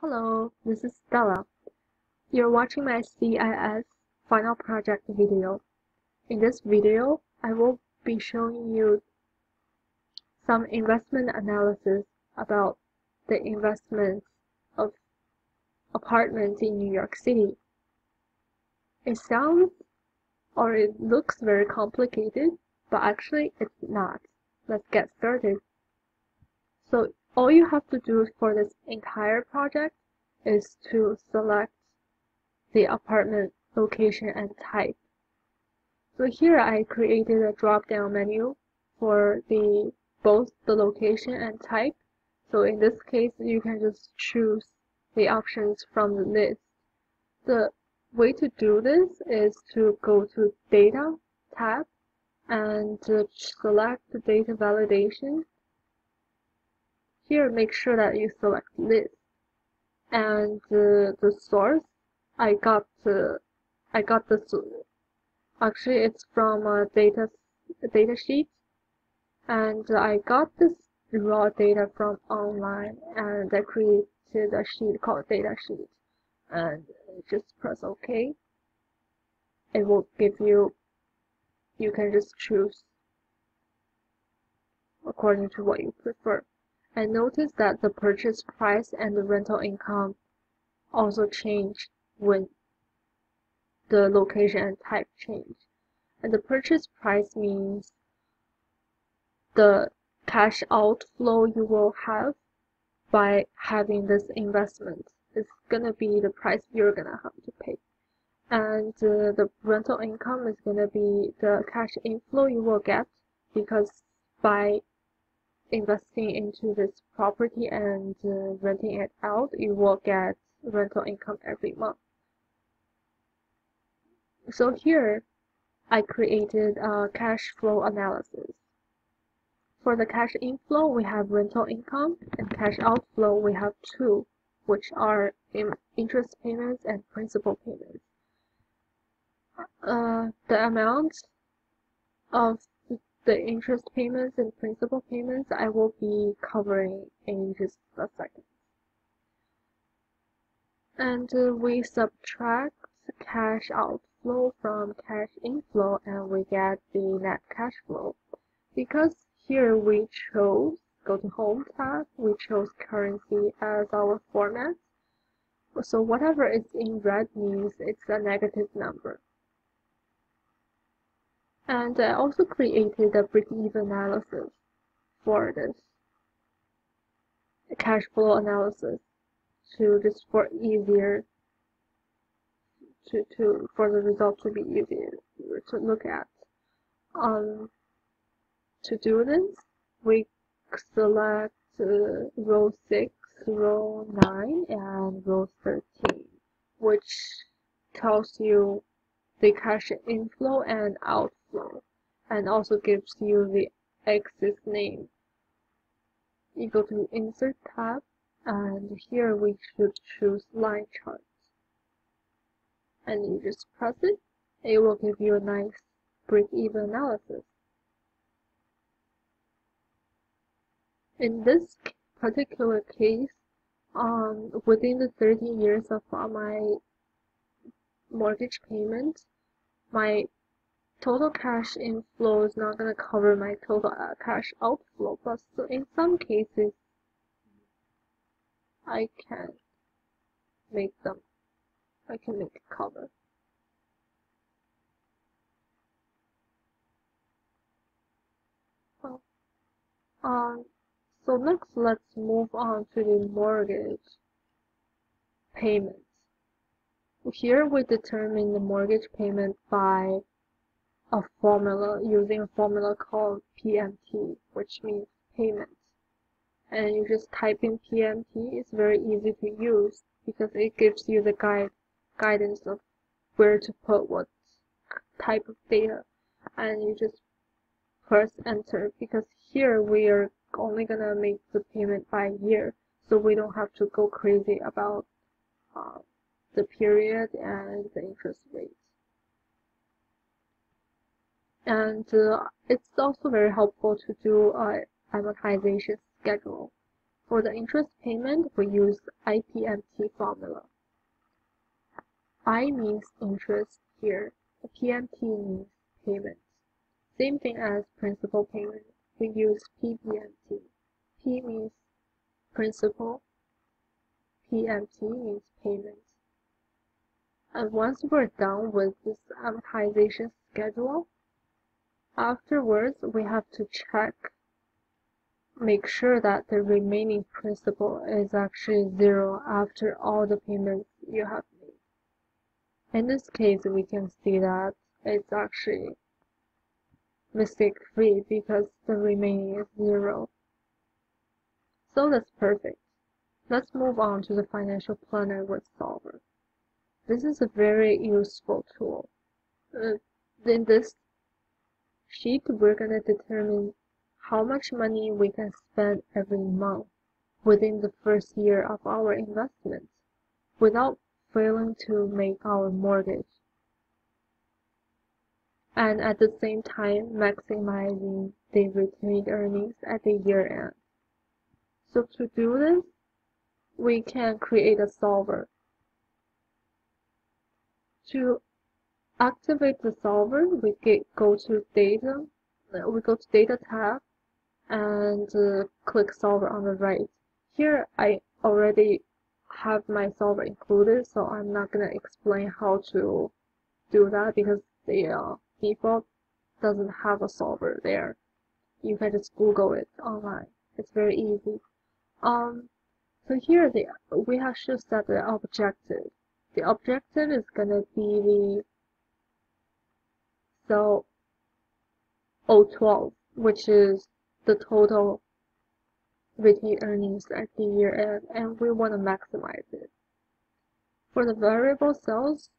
Hello, this is Stella. You're watching my CIS final project video. In this video, I will be showing you some investment analysis about the investments of apartments in New York City. It sounds or it looks very complicated, but actually it's not. Let's get started. So all you have to do for this entire project is to select the apartment location and type. So here I created a drop-down menu for both the location and type. So in this case, you can just choose the options from the list. The way to do this is to go to Data tab and select the data validation. Here, make sure that you select list, and the source I got this. Actually, it's from a data sheet, and I got this raw data from online, and I created a sheet called data sheet, and just press OK. It will give you can just choose according to what you prefer. And notice that the purchase price and the rental income also change when the location and type change. And the purchase price means the cash outflow you will have by having this investment. It's gonna be the price you're gonna have to pay. And the rental income is gonna be the cash inflow you will get, because by investing into this property and renting it out, you will get rental income every month. So here I created a cash flow analysis. For the cash inflow, we have rental income, and cash outflow, we have two, which are interest payments and principal payments. The amount of the interest payments and principal payments I will be covering in just a second. And we subtract cash outflow from cash inflow, and we get the net cash flow. Because here we chose, go to Home tab, we chose currency as our format. So whatever is in red means it's a negative number. And I also created a break-even analysis for this cash flow analysis for easier for the result to be easier to look at. To do this, we select row 6, row 9, and row 13, which tells you the cash inflow and outflow, and also gives you the axis name. You go to Insert tab, and here we should choose Line Charts. And you just press it. It will give you a nice break-even analysis. In this particular case, within the 30 years of my mortgage payment, my total cash inflow is not going to cover my total cash outflow, but so in some cases, I can make it cover. So next, let's move on to the mortgage payments. Here we determine the mortgage payment by using a formula called PMT, which means payments. And you just type in PMT. It's very easy to use because it gives you the guidance of where to put what type of data, and you just press enter, because here we are only gonna make the payment by year, so we don't have to go crazy about the period and the interest rate. And it's also very helpful to do an amortization schedule For the interest payment, we use IPMT formula. I means interest here, PMT means payment. Same thing as principal payment, we use PPMT. P means principal, PMT means payment. And once we're done with this amortization schedule, afterwards we have to make sure that the remaining principal is actually 0 after all the payments you have made. In this case, we can see that it's actually mistake-free because the remaining is 0. So that's perfect. Let's move on to the financial planner with Solver. This is a very useful tool. In this sheet, we're going to determine how much money we can spend every month within the first year of our investment without failing to make our mortgage, and at the same time maximizing the retained earnings at the year end. So to do this, we can create a solver. To activate the solver, we go to Data tab and click Solver on the right. Here I already have my solver included, so I'm not going to explain how to do that because the default doesn't have a solver there. You can just Google it online. It's very easy. So here we have to set the objective. The objective is going to be the cell 012, which is the total retained earnings at the year end, and we want to maximize it. For the variable cells,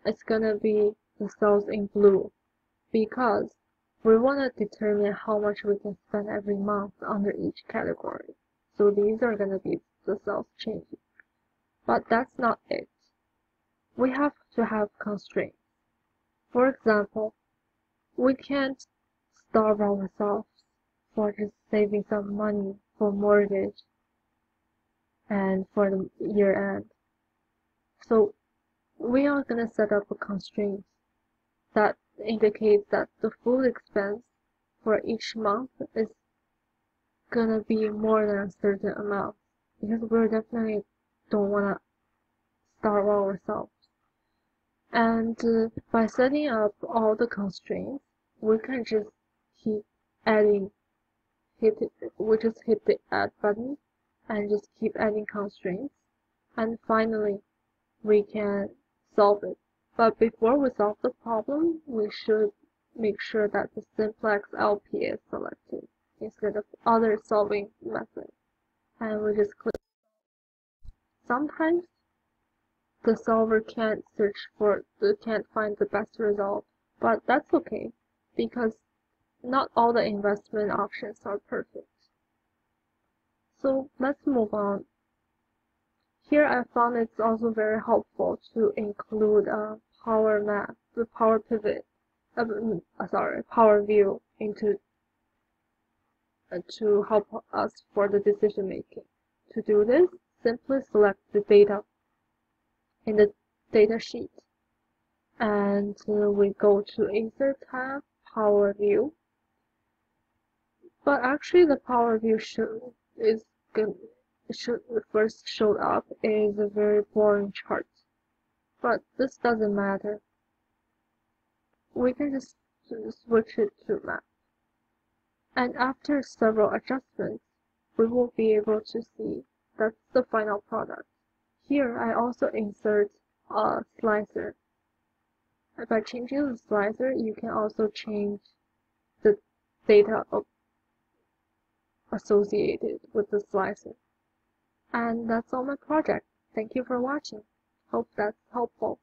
it's going to be the cells in blue because we want to determine how much we can spend every month under each category. So these are going to be the cells changing. But that's not it. We have to have constraints. For example, we can't starve ourselves for just saving some money for mortgage and for the year end. So we are going to set up a constraint that indicates that the food expense for each month is going to be more than a certain amount because we definitely don't want to starve ourselves. And by setting up all the constraints, we can just keep adding. We just hit the add button and just keep adding constraints, and finally we can solve it. But before we solve the problem, we should make sure that the simplex LP is selected instead of other solving methods, and we just click. Sometimes the solver can't find the best result, but that's okay because not all the investment options are perfect. So let's move on. Here I found it's also very helpful to include a power map, the power pivot, power view into to help us for the decision making. To do this, simply select the data in the data sheet, and we go to Insert tab, Power View. But actually, the Power View first showed up is a very boring chart. But this doesn't matter. We can just switch it to map. And after several adjustments, we will be able to see that's the final product. Here I also insert a slicer. And by changing the slicer, you can also change the data associated with the slicer. And that's all my project. Thank you for watching. Hope that's helpful.